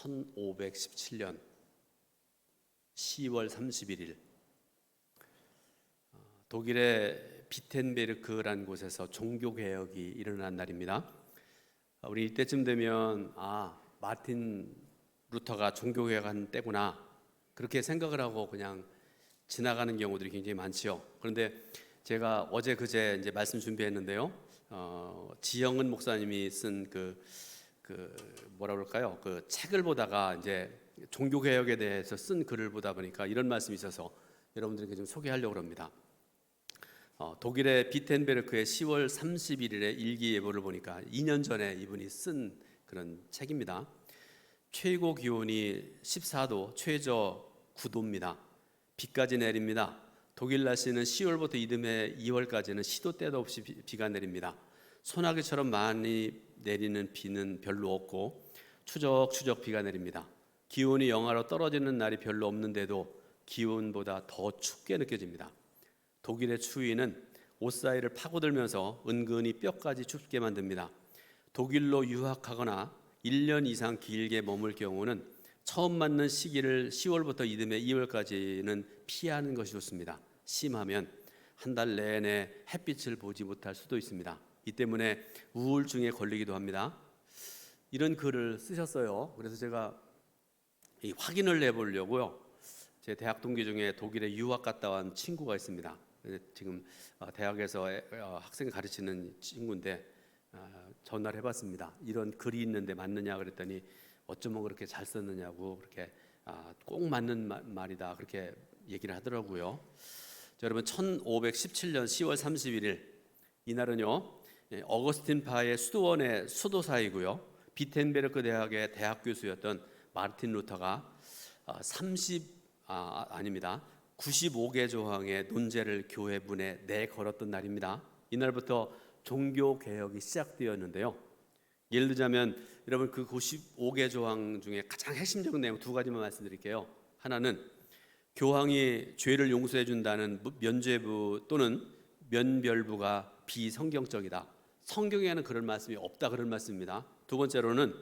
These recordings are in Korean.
1517년 10월 31일 독일의 비텐베르크라는 곳에서 종교개혁이 일어난 날입니다. 우리 이때쯤 되면 마틴 루터가 종교개혁한 때구나 그렇게 생각을 하고 그냥 지나가는 경우들이 굉장히 많지요. 그런데 제가 어제 그제 이제 말씀 준비했는데요. 지영은 목사님이 쓴 뭐라 그럴까요? 그 책을 보다가 이제 종교개혁에 대해서 쓴 글을 보다 보니까 이런 말씀이 있어서 여러분들에게 좀 소개하려고 합니다. 독일의 비텐베르크의 10월 31일의 일기예보를 보니까 2년 전에 이분이 쓴 그런 책입니다. 최고 기온이 14도, 최저 9도입니다. 비까지 내립니다. 독일 날씨는 10월부터 이듬해 2월까지는 시도 때도 없이 비가 내립니다. 소나기처럼 많이 내리는 비는 별로 없고 추적추적 비가 내립니다. 기온이 영하로 떨어지는 날이 별로 없는데도 기온보다 더 춥게 느껴집니다. 독일의 추위는 옷 사이를 파고들면서 은근히 뼈까지 춥게 만듭니다. 독일로 유학하거나 1년 이상 길게 머물 경우는 처음 맞는 시기를 10월부터 이듬해 2월까지는 피하는 것이 좋습니다. 심하면 한 달 내내 햇빛을 보지 못할 수도 있습니다. 이 때문에 우울증에 걸리기도 합니다. 이런 글을 쓰셨어요. 그래서 제가 확인을 해보려고요. 제 대학 동기 중에 독일에 유학 갔다 온 친구가 있습니다. 지금 대학에서 학생 가르치는 친구인데 전화를 해봤습니다. 이런 글이 있는데 맞느냐 그랬더니 어쩌면 그렇게 잘 썼느냐고 그렇게 꼭 맞는 말이다 그렇게 얘기를 하더라고요. 자, 여러분 1517년 10월 31일 이날은요 어거스틴 파의 수도원의 수도사이고요 비텐베르크 대학의 대학 교수였던 마르틴 루터가 95개 조항의 논제를 교회 문에 내걸었던 날입니다. 이날부터 종교 개혁이 시작되었는데요. 예를 들자면 여러분 그 95개 조항 중에 가장 핵심적인 내용 두 가지만 말씀드릴게요. 하나는 교황이 죄를 용서해 준다는 면죄부 또는 면별부가 비성경적이다. 성경에는 그런 말씀이 없다 그런 말씀입니다. 두 번째로는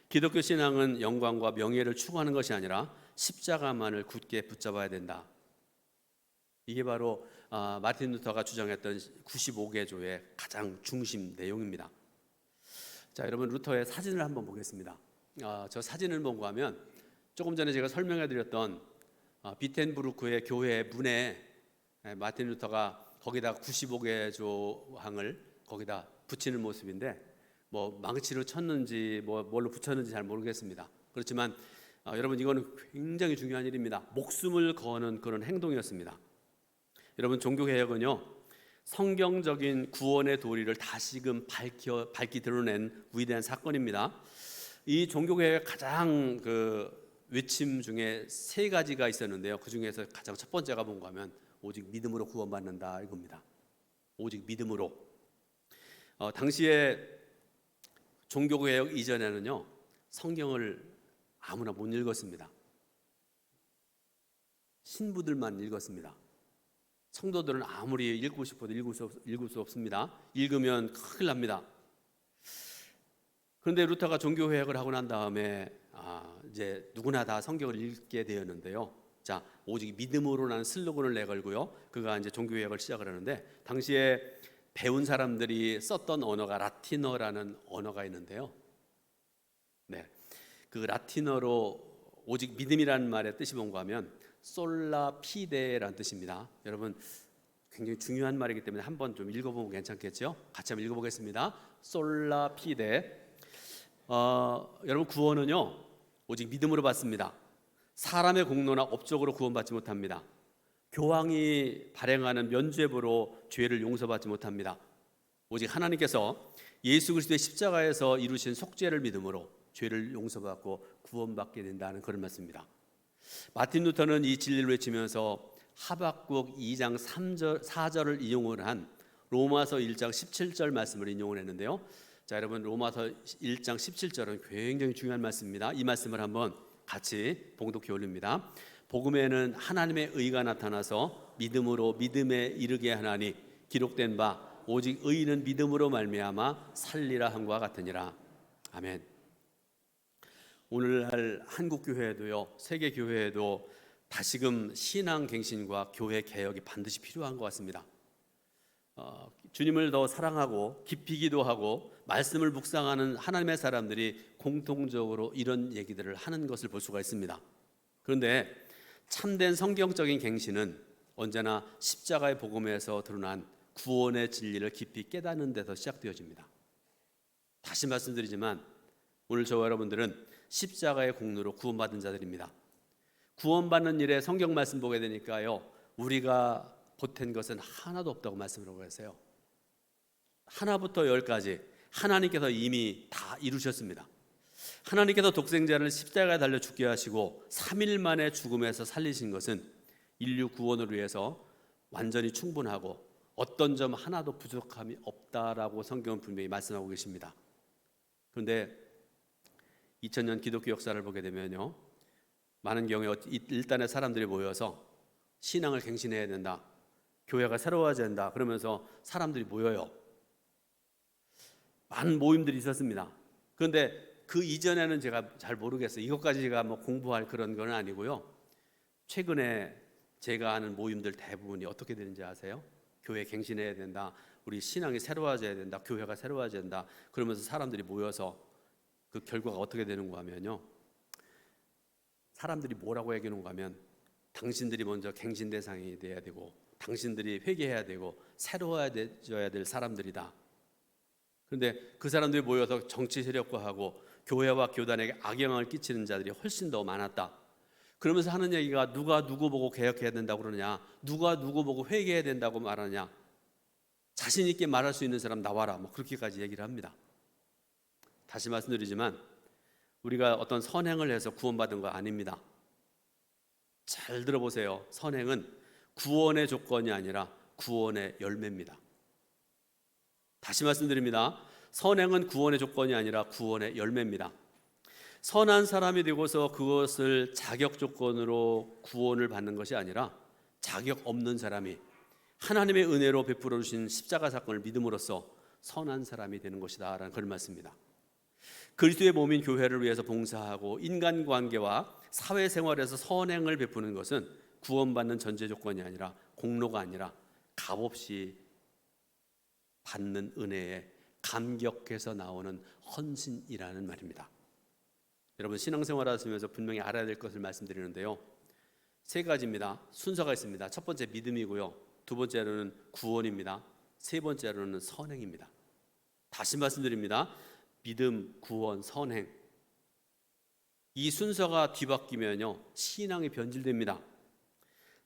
기독교 신앙은 영광과 명예를 추구하는 것이 아니라 십자가만을 굳게 붙잡아야 된다. 이게 바로 마틴 루터가 주장했던 95개조의 가장 중심 내용입니다. 자, 여러분 루터의 사진을 한번 보겠습니다. 저 사진을 뭔가 하면 조금 전에 제가 설명해드렸던 비텐부르크의 교회 문에 마틴 루터가 거기다 95개 조항을 거기다 붙이는 모습인데 뭐 망치로 쳤는지 뭘로 붙였는지 잘 모르겠습니다. 그렇지만 여러분 이거는 굉장히 중요한 일입니다. 목숨을 거는 그런 행동이었습니다. 여러분 종교개혁은요 성경적인 구원의 도리를 다시금 밝히 드러낸 위대한 사건입니다. 이 종교개혁의 가장 외침 중에 세 가지가 있었는데요. 그 중에서 가장 첫 번째가 뭔가 하면 오직 믿음으로 구원받는다 이겁니다. 오직 믿음으로. 당시에 종교개혁 이전에는요 성경을 아무나 못 읽었습니다. 신부들만 읽었습니다. 성도들은 아무리 읽고 싶어도 읽을 수 없습니다. 읽으면 큰일 납니다. 그런데 루터가 종교개혁을 하고 난 다음에 이제 누구나 다 성경을 읽게 되었는데요. 자, 오직 믿음으로라는 슬로건을 내걸고요. 그가 이제 종교개혁을 시작을 하는데 당시에 배운 사람들이 썼던 언어가 라틴어라는 언어가 있는데요. 네, 그 라틴어로 오직 믿음이라는 말의 뜻이 뭔가 하면 솔라 피데라는 뜻입니다. 여러분 굉장히 중요한 말이기 때문에 한번 좀 읽어보면 괜찮겠죠? 같이 한번 읽어보겠습니다. 솔라 피데. 여러분 구원은요 오직 믿음으로 받습니다. 사람의 공로나 업적으로 구원받지 못합니다. 교황이 발행하는 면죄부로 죄를 용서받지 못합니다. 오직 하나님께서 예수 그리스도의 십자가에서 이루신 속죄를 믿음으로 죄를 용서받고 구원받게 된다는 그런 말씀입니다. 마틴 루터는 이 진리를 외치면서 하박국 2장 4절을 인용을 한 로마서 1장 17절 말씀을 인용을 했는데요. 자, 여러분 로마서 1장 17절은 굉장히 중요한 말씀입니다. 이 말씀을 한번 같이 봉독해 올립니다. 복음에는 하나님의 의가 나타나서 믿음으로 믿음에 이르게 하나니 기록된 바 오직 의인은 믿음으로 말미암아 살리라 함과 같으니라. 아멘. 오늘날 한국 교회도요, 세계 교회에도 다시금 신앙 갱신과 교회 개혁이 반드시 필요한 것 같습니다. 주님을 더 사랑하고 깊이 기도하고 말씀을 묵상하는 하나님의 사람들이 공통적으로 이런 얘기들을 하는 것을 볼 수가 있습니다. 그런데 참된 성경적인 갱신은 언제나 십자가의 복음에서 드러난 구원의 진리를 깊이 깨닫는 데서 시작되어집니다. 다시 말씀드리지만 오늘 저와 여러분들은 십자가의 공로로 구원받은 자들입니다. 구원받는 일에 성경 말씀 보게 되니까요, 우리가 보탠 것은 하나도 없다고 말씀을 하고 계세요. 하나부터 열까지 하나님께서 이미 다 이루셨습니다. 하나님께서 독생자를 십자가에 달려 죽게 하시고 3일 만에 죽음에서 살리신 것은 인류 구원을 위해서 완전히 충분하고 어떤 점 하나도 부족함이 없다라고 성경은 분명히 말씀하고 계십니다. 그런데 2000년 기독교 역사를 보게 되면요, 많은 경우에 일단의 사람들이 모여서 신앙을 갱신해야 된다, 교회가 새로워져야 된다 그러면서 사람들이 모여요. 많은 모임들이 있었습니다. 그런데 그 이전에는 제가 잘 모르겠어요. 이것까지 제가 뭐 공부할 그런 건 아니고요. 최근에 제가 아는 모임들 대부분이 어떻게 되는지 아세요? 교회 갱신해야 된다, 우리 신앙이 새로워져야 된다, 교회가 새로워져야 된다 그러면서 사람들이 모여서 그 결과가 어떻게 되는가 하면요, 사람들이 뭐라고 얘기하는가 하면 당신들이 먼저 갱신 대상이 돼야 되고 당신들이 회개해야 되고 새로워져야 될 사람들이다. 그런데 그 사람들이 모여서 정치 세력화하고 교회와 교단에게 악영향을 끼치는 자들이 훨씬 더 많았다. 그러면서 하는 얘기가 누가 누구 보고 개혁해야 된다고 그러냐, 누가 누구 보고 회개해야 된다고 말하냐, 자신 있게 말할 수 있는 사람 나와라, 뭐 그렇게까지 얘기를 합니다. 다시 말씀드리지만 우리가 어떤 선행을 해서 구원받은 거 아닙니다. 잘 들어보세요. 선행은 구원의 조건이 아니라 구원의 열매입니다. 다시 말씀드립니다. 선행은 구원의 조건이 아니라 구원의 열매입니다. 선한 사람이 되고서 그것을 자격 조건으로 구원을 받는 것이 아니라 자격 없는 사람이 하나님의 은혜로 베풀어 주신 십자가 사건을 믿음으로써 선한 사람이 되는 것이다 라는 그런 말씀입니다. 그리스도의 몸인 교회를 위해서 봉사하고 인간관계와 사회생활에서 선행을 베푸는 것은 구원받는 전제 조건이 아니라 공로가 아니라 값없이 받는 은혜에 감격해서 나오는 헌신이라는 말입니다. 여러분, 신앙생활 하시면서 분명히 알아야 될 것을 말씀드리는데요, 세 가지입니다. 순서가 있습니다. 첫 번째 믿음이고요, 두 번째로는 구원입니다, 세 번째로는 선행입니다. 다시 말씀드립니다. 믿음, 구원, 선행, 이 순서가 뒤바뀌면요 신앙이 변질됩니다.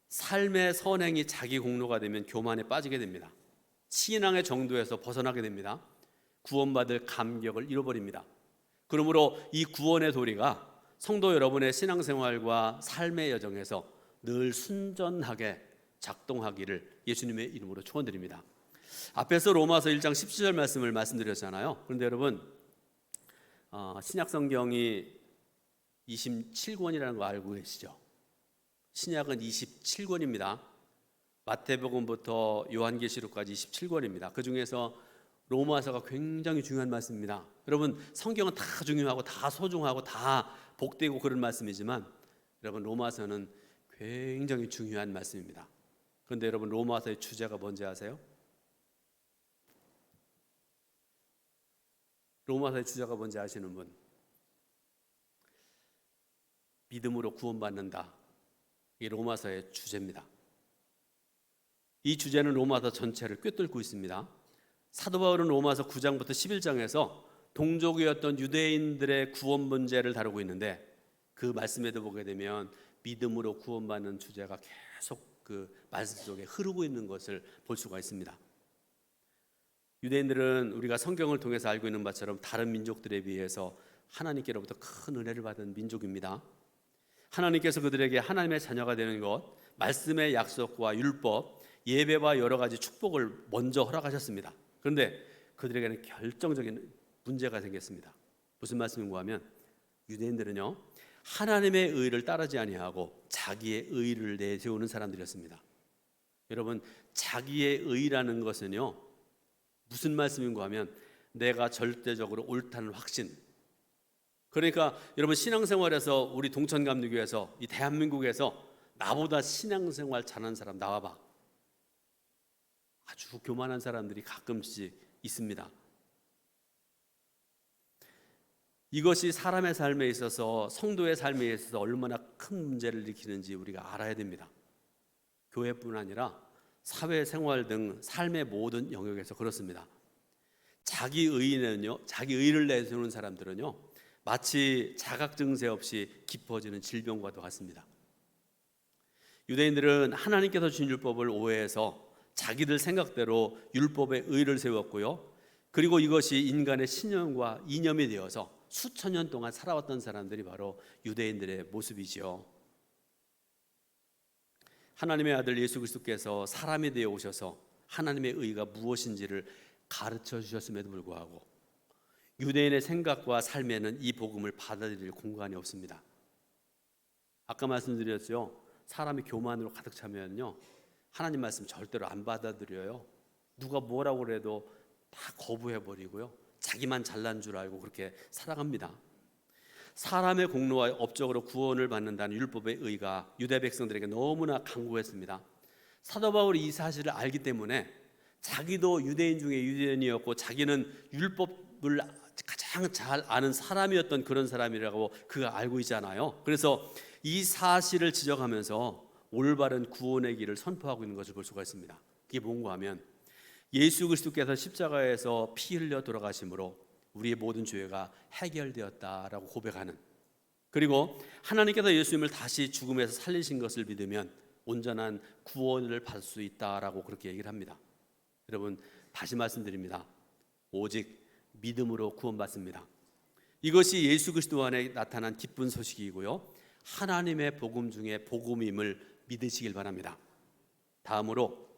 삶의 선행이 자기 공로가 되면 교만에 빠지게 됩니다. 신앙의 정도에서 벗어나게 됩니다. 구원받을 감격을 잃어버립니다. 그러므로 이 구원의 도리가 성도 여러분의 신앙생활과 삶의 여정에서 늘 순전하게 작동하기를 예수님의 이름으로 축원드립니다. 앞에서 로마서 1장 17절 말씀을 말씀드렸잖아요. 그런데 여러분, 신약성경이 27권이라는 거 알고 계시죠? 신약은 27권입니다. 마태복음부터 요한계시록까지 27권입니다. 그 중에서 로마서가 굉장히 중요한 말씀입니다. 여러분, 성경은 다 중요하고 다 소중하고 다 복되고 그런 말씀이지만 여러분, 로마서는 굉장히 중요한 말씀입니다. 그런데 여러분, 로마서의 주제가 뭔지 아세요? 로마서의 주제가 뭔지 아시는 분? 믿음으로 구원받는다. 이게 로마서의 주제입니다. 이 주제는 로마서 전체를 꿰뚫고 있습니다. 사도 바울은 로마서 9장부터 11장에서 동족이었던 유대인들의 구원 문제를 다루고 있는데 그 말씀에도 보게 되면 믿음으로 구원받는 주제가 계속 그 말씀 속에 흐르고 있는 것을 볼 수가 있습니다. 유대인들은 우리가 성경을 통해서 알고 있는 바처럼 다른 민족들에 비해서 하나님께로부터 큰 은혜를 받은 민족입니다. 하나님께서 그들에게 하나님의 자녀가 되는 것, 말씀의 약속과 율법, 예배와 여러 가지 축복을 먼저 허락하셨습니다. 그런데 그들에게는 결정적인 문제가 생겼습니다. 무슨 말씀인가 하면 유대인들은요 하나님의 의를 따르지 아니하고 자기의 의를 내세우는 사람들이었습니다. 여러분, 자기의 의라는 것은요 무슨 말씀인가 하면 내가 절대적으로 옳다는 확신, 그러니까 여러분 신앙생활에서 우리 동천감리교에서 이 대한민국에서 나보다 신앙생활 잘하는 사람 나와봐. 아주 교만한 사람들이 가끔씩 있습니다. 이것이 사람의 삶에 있어서 성도의 삶에 있어서 얼마나 큰 문제를 일으키는지 우리가 알아야 됩니다. 교회뿐 아니라 사회생활 등 삶의 모든 영역에서 그렇습니다. 자기 의를 내세우는 사람들은요, 마치 자각 증세 없이 깊어지는 질병과도 같습니다. 유대인들은 하나님께서 주신 율법을 오해해서 자기들 생각대로 율법의 의를 세웠고요, 그리고 이것이 인간의 신념과 이념이 되어서 수천 년 동안 살아왔던 사람들이 바로 유대인들의 모습이죠. 하나님의 아들 예수 그리스도께서 사람이 되어 오셔서 하나님의 의가 무엇인지를 가르쳐 주셨음에도 불구하고 유대인의 생각과 삶에는 이 복음을 받아들일 공간이 없습니다. 아까 말씀드렸죠. 사람이 교만으로 가득 차면요, 하나님 말씀 절대로 안 받아들여요. 누가 뭐라고 그래도 다 거부해버리고요, 자기만 잘난 줄 알고 그렇게 살아갑니다. 사람의 공로와 업적으로 구원을 받는다는 율법의 의가 유대 백성들에게 너무나 강고했습니다. 사도 바울이 이 사실을 알기 때문에 자기도 유대인 중에 유대인이었고 자기는 율법을 가장 잘 아는 사람이었던 그런 사람이라고 그가 알고 있잖아요. 그래서 이 사실을 지적하면서 올바른 구원의 길을 선포하고 있는 것을 볼 수가 있습니다. 그게 뭔가 하면 예수 그리스도께서 십자가에서 피 흘려 돌아가심으로 우리의 모든 죄가 해결되었다라고 고백하는, 그리고 하나님께서 예수님을 다시 죽음에서 살리신 것을 믿으면 온전한 구원을 받을 수 있다라고 그렇게 얘기를 합니다. 여러분, 다시 말씀드립니다. 오직 믿음으로 구원받습니다. 이것이 예수 그리스도 안에 나타난 기쁜 소식이고요, 하나님의 복음 중에 복음임을 믿으시길 바랍니다. 다음으로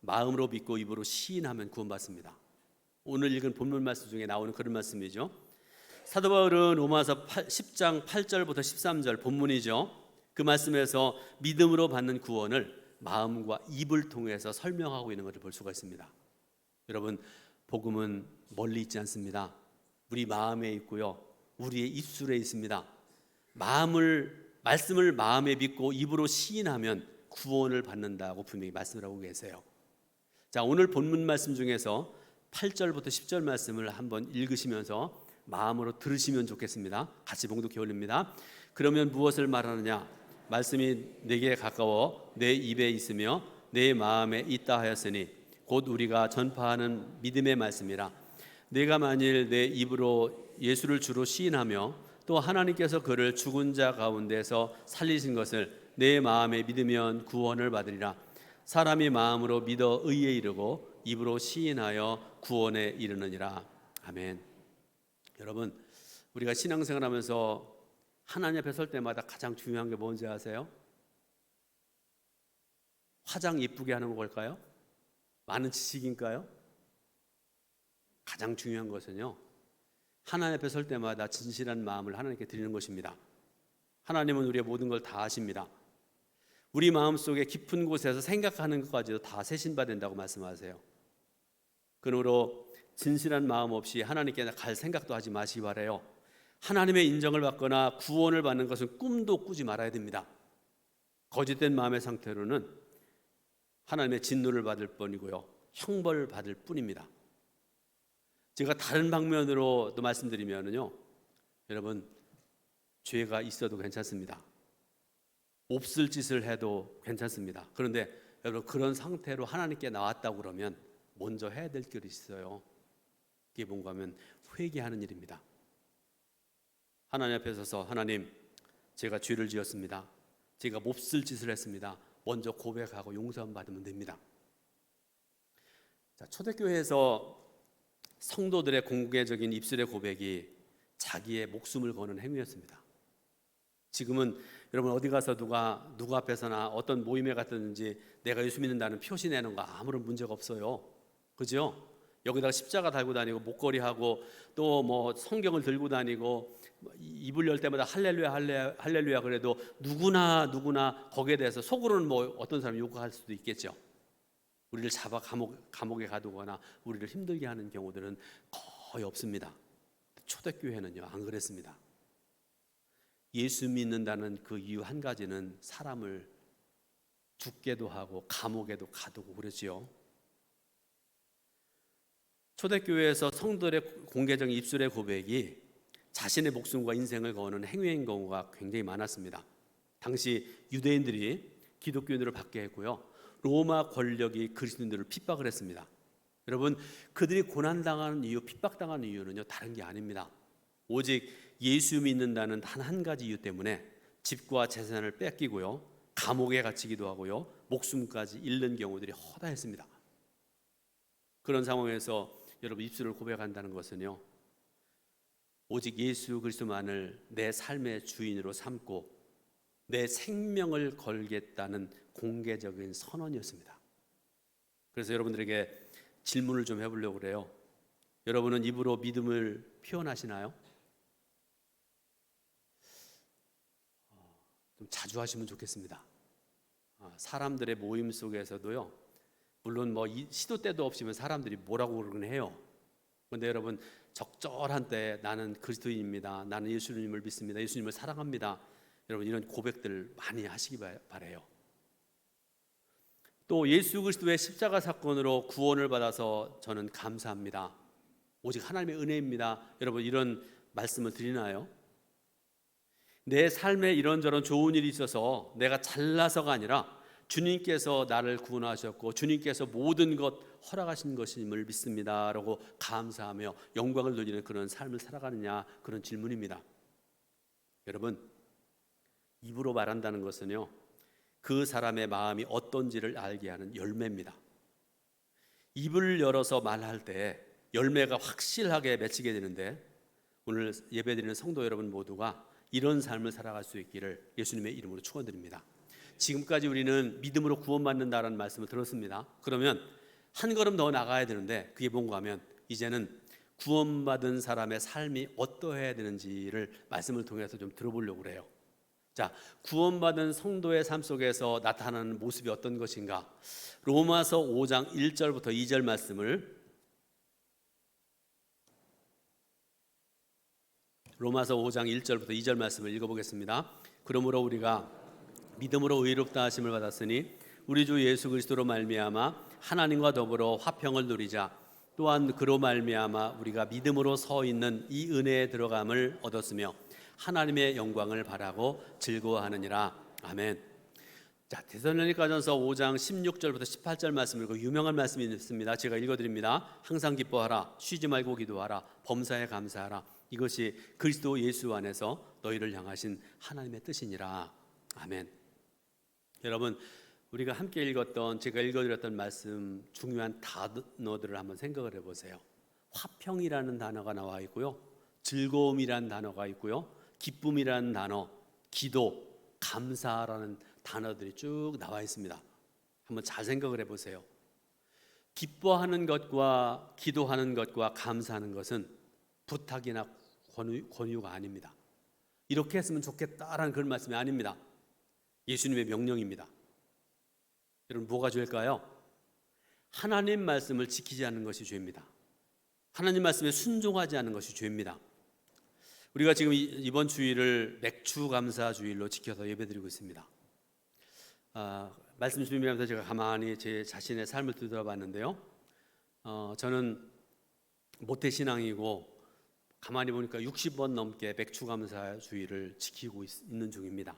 마음으로 믿고 입으로 시인하면 구원받습니다. 오늘 읽은 본문 말씀 중에 나오는 그런 말씀이죠. 사도 바울은 로마서 10장 8절부터 13절 본문이죠. 그 말씀에서 믿음으로 받는 구원을 마음과 입을 통해서 설명하고 있는 것을 볼 수가 있습니다. 여러분, 복음은 멀리 있지 않습니다. 우리 마음에 있고요, 우리의 입술에 있습니다. 말씀을 마음에 믿고 입으로 시인하면 구원을 받는다고 분명히 말씀을 하고 계세요. 자, 오늘 본문 말씀 중에서 8절부터 10절 말씀을 한번 읽으시면서 마음으로 들으시면 좋겠습니다. 같이 봉독해 올립니다. 그러면 무엇을 말하느냐? 말씀이 내게 가까워 내 입에 있으며 내 마음에 있다 하였으니 곧 우리가 전파하는 믿음의 말씀이라. 내가 만일 내 입으로 예수를 주로 시인하며 또 하나님께서 그를 죽은 자 가운데서 살리신 것을 내 마음에 믿으면 구원을 받으리라. 사람이 마음으로 믿어 의에 이르고 입으로 시인하여 구원에 이르느니라. 아멘. 여러분, 우리가 신앙생활하면서 하나님 앞에 설 때마다 가장 중요한 게 뭔지 아세요? 화장 이쁘게 하는 걸까요? 많은 지식인가요? 가장 중요한 것은요, 하나님 앞에 설 때마다 진실한 마음을 하나님께 드리는 것입니다. 하나님은 우리의 모든 걸 다 아십니다. 우리 마음속에 깊은 곳에서 생각하는 것까지도 다 세신받는다고 말씀하세요. 그러므로 진실한 마음 없이 하나님께 갈 생각도 하지 마시기 바라요. 하나님의 인정을 받거나 구원을 받는 것은 꿈도 꾸지 말아야 됩니다. 거짓된 마음의 상태로는 하나님의 진노를 받을 뿐이고요, 형벌을 받을 뿐입니다. 제가 다른 방면으로도 말씀드리면요, 여러분, 죄가 있어도 괜찮습니다. 없을 짓을 해도 괜찮습니다. 그런데 여러분, 그런 상태로 하나님께 나왔다고 그러면 먼저 해야 될 길이 있어요. 그게 뭔가 하면 회개하는 일입니다. 하나님 앞에 서서 하나님, 제가 죄를 지었습니다. 제가 몹쓸 짓을 했습니다. 먼저 고백하고 용서함 받으면 됩니다. 자, 초대교회에서 성도들의 공개적인 입술의 고백이 자기의 목숨을 거는 행위였습니다. 지금은 여러분 어디 가서 누구 앞에서나 어떤 모임에 갔든지 내가 예수 믿는다는 표시 내는 거 아무런 문제가 없어요. 그죠? 여기다가 십자가 달고 다니고 목걸이 하고 또 뭐 성경을 들고 다니고 입을 열 때마다 할렐루야 할렐루야 그래도 누구나 거기에 대해서 속으로는 뭐 어떤 사람 욕할 수도 있겠죠. 우리를 잡아 감옥에 가두거나 우리를 힘들게 하는 경우들은 거의 없습니다. 초대교회는요, 안 그랬습니다. 예수 믿는다는 그 이유 한 가지는 사람을 죽게도 하고 감옥에도 가두고 그러지요. 초대교회에서 성도들의 공개적인 입술의 고백이 자신의 목숨과 인생을 거는 행위인 경우가 굉장히 많았습니다. 당시 유대인들이 기독교인들을 받게 했고요, 로마 권력이 그리스도인들을 핍박을 했습니다. 여러분, 그들이 고난당하는 이유, 핍박당하는 이유는요, 다른 게 아닙니다. 오직 예수 믿는다는 단 한 가지 이유 때문에 집과 재산을 뺏기고요, 감옥에 갇히기도 하고요, 목숨까지 잃는 경우들이 허다했습니다. 그런 상황에서 여러분, 입술을 고백한다는 것은요, 오직 예수 그리스도만을 내 삶의 주인으로 삼고 내 생명을 걸겠다는 공개적인 선언이었습니다. 그래서 여러분들에게 질문을 좀 해보려고 그래요. 여러분은 입으로 믿음을 표현하시나요? 좀 자주 하시면 좋겠습니다. 사람들의 모임 속에서도요, 물론 시도 때도 없이면 사람들이 뭐라고 그러긴 해요. 그런데 여러분, 적절한 때 나는 그리스도인입니다, 나는 예수님을 믿습니다, 예수님을 사랑합니다, 여러분 이런 고백들 많이 하시기 바라요. 또 예수 그리스도의 십자가 사건으로 구원을 받아서 저는 감사합니다, 오직 하나님의 은혜입니다, 여러분 이런 말씀을 드리나요? 내 삶에 이런저런 좋은 일이 있어서 내가 잘나서가 아니라 주님께서 나를 구원하셨고 주님께서 모든 것 허락하신 것임을 믿습니다 라고 감사하며 영광을 돌리는 그런 삶을 살아가느냐, 그런 질문입니다. 여러분, 입으로 말한다는 것은요, 그 사람의 마음이 어떤지를 알게 하는 열매입니다. 입을 열어서 말할 때 열매가 확실하게 맺히게 되는데, 오늘 예배드리는 성도 여러분 모두가 이런 삶을 살아갈 수 있기를 예수님의 이름으로 축원드립니다. 지금까지 우리는 믿음으로 구원받는다라는 말씀을 들었습니다. 그러면 한 걸음 더 나가야 되는데, 그게 뭔가 하면 이제는 구원받은 사람의 삶이 어떠해야 되는지를 말씀을 통해서 좀 들어보려고 그래요. 자, 구원받은 성도의 삶 속에서 나타나는 모습이 어떤 것인가? 로마서 5장 1절부터 2절 말씀을, 로마서 5장 1절부터 2절 말씀을 읽어보겠습니다. 그러므로 우리가 믿음으로 의롭다 하심을 받았으니 우리 주 예수 그리스도로 말미암아 하나님과 더불어 화평을 누리자. 또한 그로 말미암아 우리가 믿음으로 서 있는 이 은혜에 들어감을 얻었으며 하나님의 영광을 바라고 즐거워하느니라. 아멘. 자, 데살로니가전서 5장 16절부터 18절 말씀을, 그 유명한 말씀이 있습니다. 제가 읽어드립니다. 항상 기뻐하라, 쉬지 말고 기도하라, 범사에 감사하라. 이것이 그리스도 예수 안에서 너희를 향하신 하나님의 뜻이니라. 아멘. 여러분, 우리가 함께 읽었던, 제가 읽어드렸던 말씀 중요한 단어들을 한번 생각을 해보세요. 화평이라는 단어가 나와 있고요, 즐거움이라는 단어가 있고요, 기쁨이라는 단어, 기도, 감사라는 단어들이 쭉 나와 있습니다. 한번 잘 생각을 해보세요. 기뻐하는 것과 기도하는 것과 감사하는 것은 부탁이나 권유가 아닙니다. 이렇게 했으면 좋겠다라는 그런 말씀이 아닙니다. 예수님의 명령입니다. 여러분, 뭐가 죄일까요? 하나님 말씀을 지키지 않는 것이 죄입니다. 하나님 말씀에 순종하지 않는 것이 죄입니다. 우리가 지금 이번 주일을 맥주 감사 주일로 지켜서 예배드리고 있습니다. 말씀 준비하면서 제가 가만히 제 자신의 삶을 뒤돌아봤는데요, 저는 모태신앙이고 가만히 보니까 60번 넘게 맥주 감사 주일을 지키고 있는 중입니다.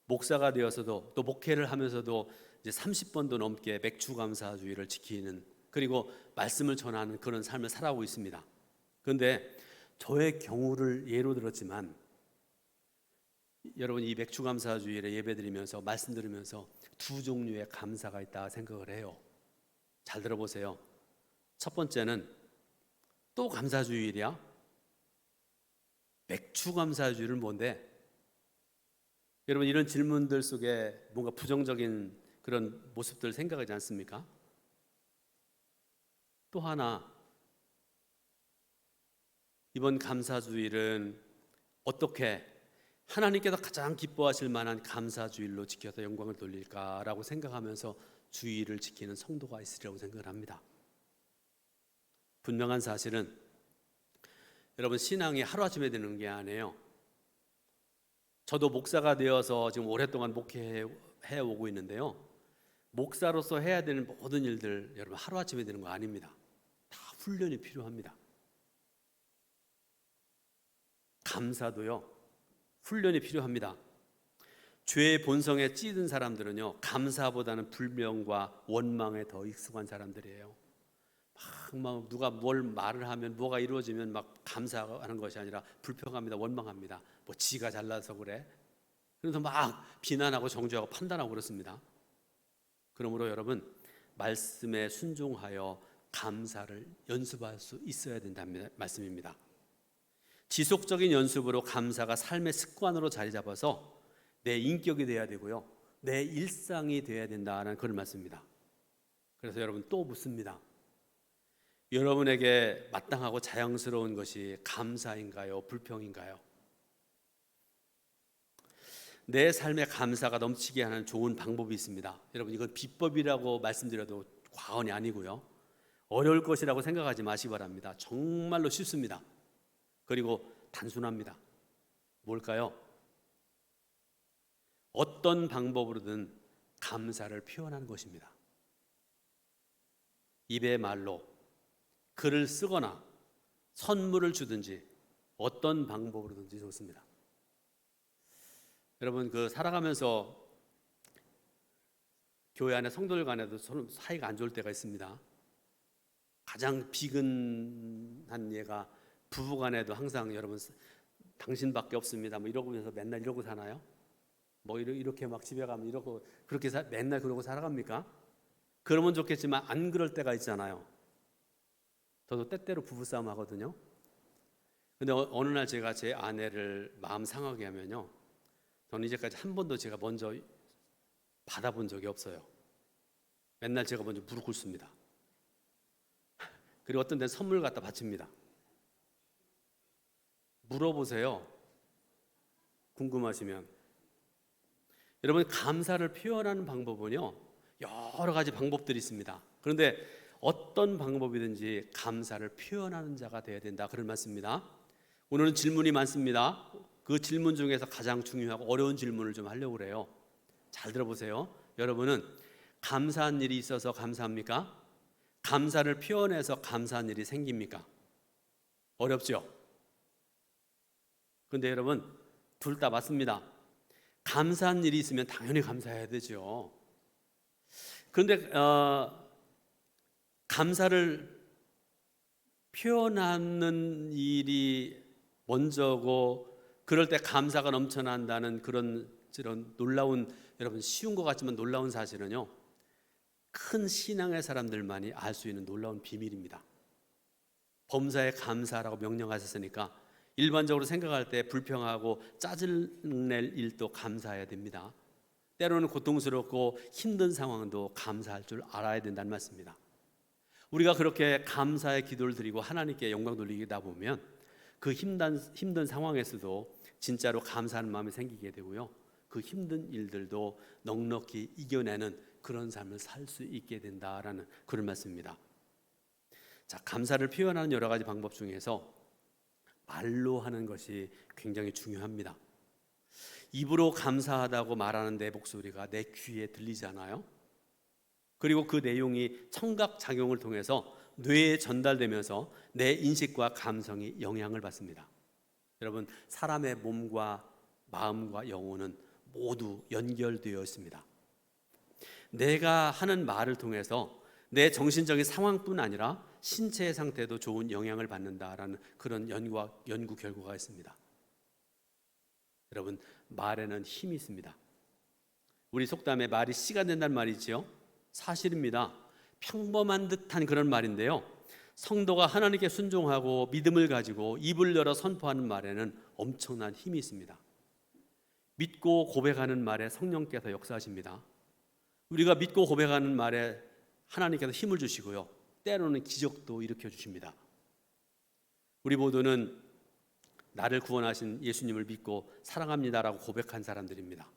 목사가 되어서도, 또 목회를 하면서도 이제 30번도 넘게 맥주 감사 주일을 지키는, 그리고 말씀을 전하는 그런 삶을 살아오고 있습니다. 그런데 저의 경우를 예로 들었지만, 여러분, 이 맥주 감사 주일에 예배드리면서 말씀 들으면서 두 종류의 감사가 있다 생각을 해요. 잘 들어보세요. 첫 번째는, 또 감사 주일이야? 맥주 감사 주일은 뭔데? 여러분, 이런 질문들 속에 뭔가 부정적인 그런 모습들 생각하지 않습니까? 또 하나, 이번 감사주일은 어떻게 하나님께서 가장 기뻐하실 만한 감사주일로 지켜서 영광을 돌릴까라고 생각하면서 주일을 지키는 성도가 있으리라고 생각을 합니다. 분명한 사실은 여러분, 신앙이 하루아침에 되는 게 아니에요. 저도 목사가 되어서 지금 오랫동안 목회해 오고 있는데요. 목사로서 해야 되는 모든 일들 여러분 하루아침에 되는 거 아닙니다. 다 훈련이 필요합니다. 감사도요, 훈련이 필요합니다. 죄의 본성에 찌든 사람들은요, 감사보다는 불명과 원망에 더 익숙한 사람들이에요. 막 누가 뭘 말을 하면 뭐가 이루어지면 막 감사하는 것이 아니라 불평합니다. 원망합니다. 뭐 지가 잘나서 그래. 그래서 막 비난하고 정죄하고 판단하고 그렇습니다. 그러므로 여러분, 말씀에 순종하여 감사를 연습할 수 있어야 된다는 말씀입니다. 지속적인 연습으로 감사가 삶의 습관으로 자리 잡아서 내 인격이 되어야 되고요, 내 일상이 되어야 된다는 그런 말씀입니다. 그래서 여러분 또 묻습니다. 여러분에게 마땅하고 자연스러운 것이 감사인가요? 불평인가요? 내 삶에 감사가 넘치게 하는 좋은 방법이 있습니다. 여러분, 이건 비법이라고 말씀드려도 과언이 아니고요, 어려울 것이라고 생각하지 마시기 바랍니다. 정말로 쉽습니다. 그리고 단순합니다. 뭘까요? 어떤 방법으로든 감사를 표현하는 것입니다. 입의 말로, 글을 쓰거나 선물을 주든지 어떤 방법으로든지 좋습니다. 여러분, 살아가면서 교회 안에 성도들 간에도 서로 사이가 안 좋을 때가 있습니다. 가장 비근한 예가 부부 간에도 항상 여러분 당신밖에 없습니다 뭐 이러면서 맨날 이러고 사나요? 뭐 이렇게 막 집에 가면 이러고 그렇게 맨날 그러고 살아갑니까? 그러면 좋겠지만 안 그럴 때가 있잖아요. 저도 때때로 부부싸움 하거든요. 근데 어느 날 제가 제 아내를 마음 상하게 하면요, 저는 이제까지 한 번도 제가 먼저 받아본 적이 없어요. 맨날 제가 먼저 무릎 꿇습니다. 그리고 어떤 데는 선물 갖다 바칩니다. 물어보세요, 궁금하시면. 여러분, 감사를 표현하는 방법은요, 여러 가지 방법들이 있습니다. 그런데 어떤 방법이든지 감사를 표현하는 자가 되어야 된다, 그런 말씀입니다. 오늘은 질문이 많습니다. 그 질문 중에서 가장 중요하고 어려운 질문을 좀 하려고 그래요. 잘 들어보세요. 여러분은 감사한 일이 있어서 감사합니까? 감사를 표현해서 감사한 일이 생깁니까? 어렵죠? 그런데 여러분, 둘 다 맞습니다. 감사한 일이 있으면 당연히 감사해야 되죠. 그런데 감사를 표현하는 일이 먼저고, 그럴 때 감사가 넘쳐난다는 그런 놀라운, 여러분 쉬운 것 같지만 놀라운 사실은요, 큰 신앙의 사람들만이 알 수 있는 놀라운 비밀입니다. 범사에 감사라고 명령하셨으니까 일반적으로 생각할 때 불평하고 짜증낼 일도 감사해야 됩니다. 때로는 고통스럽고 힘든 상황도 감사할 줄 알아야 된다는 말씀입니다. 우리가 그렇게 감사의 기도를 드리고 하나님께 영광 돌리다 보면 그 힘든 상황에서도 진짜로 감사하는 마음이 생기게 되고요, 그 힘든 일들도 넉넉히 이겨내는 그런 삶을 살 수 있게 된다라는 그런 말씀입니다. 자, 감사를 표현하는 여러 가지 방법 중에서 말로 하는 것이 굉장히 중요합니다. 입으로 감사하다고 말하는 내 목소리가 내 귀에 들리잖아요. 그리고 그 내용이 청각작용을 통해서 뇌에 전달되면서 내 인식과 감성이 영향을 받습니다. 여러분, 사람의 몸과 마음과 영혼은 모두 연결되어 있습니다. 내가 하는 말을 통해서 내 정신적인 상황뿐 아니라 신체의 상태도 좋은 영향을 받는다라는 그런 연구 결과가 있습니다. 여러분, 말에는 힘이 있습니다. 우리 속담에 말이 씨가 된다는 말이 있죠. 사실입니다. 평범한 듯한 그런 말인데요, 성도가 하나님께 순종하고 믿음을 가지고 입을 열어 선포하는 말에는 엄청난 힘이 있습니다. 믿고 고백하는 말에 성령께서 역사하십니다. 우리가 믿고 고백하는 말에 하나님께서 힘을 주시고요, 때로는 기적도 일으켜 주십니다. 우리 모두는 나를 구원하신 예수님을 믿고 사랑합니다라고 고백한 사람들입니다.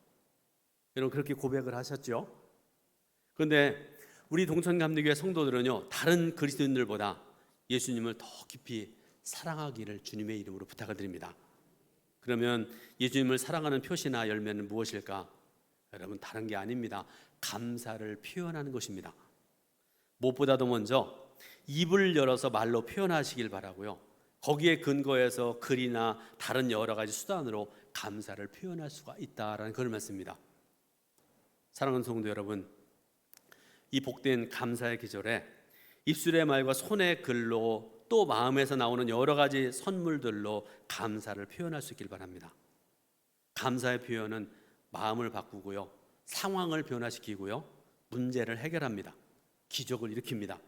여러분, 그렇게 고백을 하셨죠? 그런데 우리 동천감리교회 성도들은요, 다른 그리스도인들보다 예수님을 더 깊이 사랑하기를 주님의 이름으로 부탁을 드립니다. 그러면 예수님을 사랑하는 표시나 열매는 무엇일까? 여러분, 다른 게 아닙니다. 감사를 표현하는 것입니다. 무엇보다도 먼저 입을 열어서 말로 표현하시길 바라고요. 거기에 근거해서 글이나 다른 여러 가지 수단으로 감사를 표현할 수가 있다라는 그런 말씀입니다. 사랑하는 성도 여러분, 이 복된 감사의 계절에 입술의 말과 손의 글로 또 마음에서 나오는 여러 가지 선물들로 감사를 표현할 수 있길 바랍니다. 감사의 표현은 마음을 바꾸고요, 상황을 변화시키고요, 문제를 해결합니다. 기적을 일으킵니다.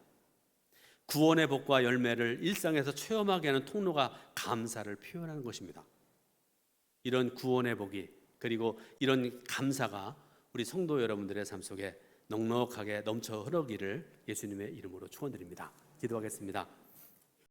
구원의 복과 열매를 일상에서 체험하게 하는 통로가 감사를 표현하는 것입니다. 이런 구원의 복이, 그리고 이런 감사가 우리 성도 여러분들의 삶 속에 넉넉하게 넘쳐 흐르기를 예수님의 이름으로 축원드립니다. 기도하겠습니다.